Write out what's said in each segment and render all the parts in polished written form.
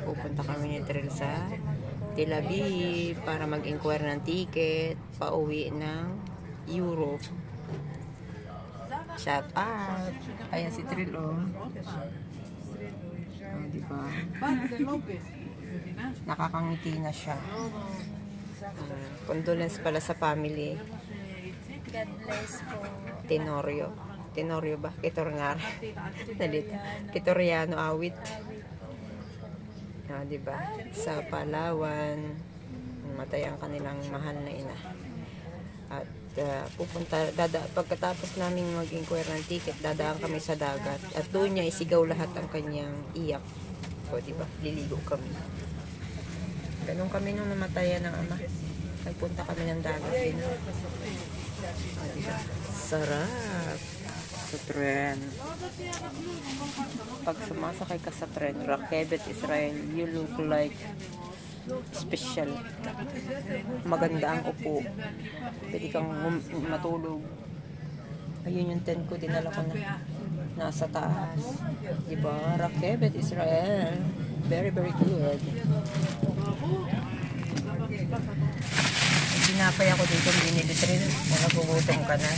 Pupunta kami ni Trill sa Tel Aviv para mag-inquire ng ticket pauwi ng Europe. Shout out! Ayan si Trill, oh. Oh, diba? Nakakangiti na siya. Condolence pala sa family. God bless po. Tenorio ba? Kitorngar. Kitoriano awit. Ah, diba? Sa Palawan, matay ang kanilang mahal na ina. At pagkatapos namin mag-inquire ng ticket, dadaan kami sa dagat. At doon niya isigaw lahat ang kanyang iyak. O, diba? Liligo kami. Ganun kami nung namatayan ng ama. Nagpunta kami ng dagat din. O, diba? Sarap! Sa tren. Pag sumasakay ka sa tren, Rakebet Israel, you look like special. Maganda ang upo. Pwede kang matulog. Ayun yung tent ko, dinala ko na nasa taas. Diba? Rakebet Israel. Very, very good. Sinapay ako dito, binili Trill. Kung nagugutom ka na.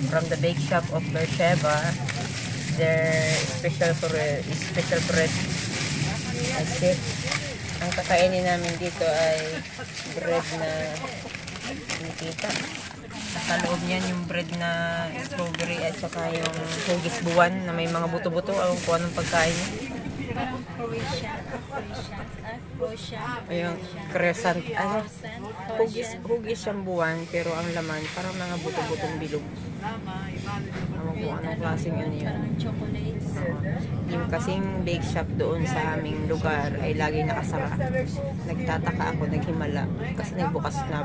From the bake shop of Beersheba, their special bread. Kasi ang kakainin namin dito ay bread na nakita. Sa loob niyan yung bread na strawberry at saka yung hugis buwan na may mga buto-buto. Alam ko anong pagkain niya. Ayun, crescent. Ano? Hugis siyang buwan pero ang laman parang mga buto-butong bilog. Alam ko anong klaseng yun yun. Yung kasing bake shop doon sa aming lugar ay lagi nakasara. Nagtataka ako, naghimala kasi nagbukas na.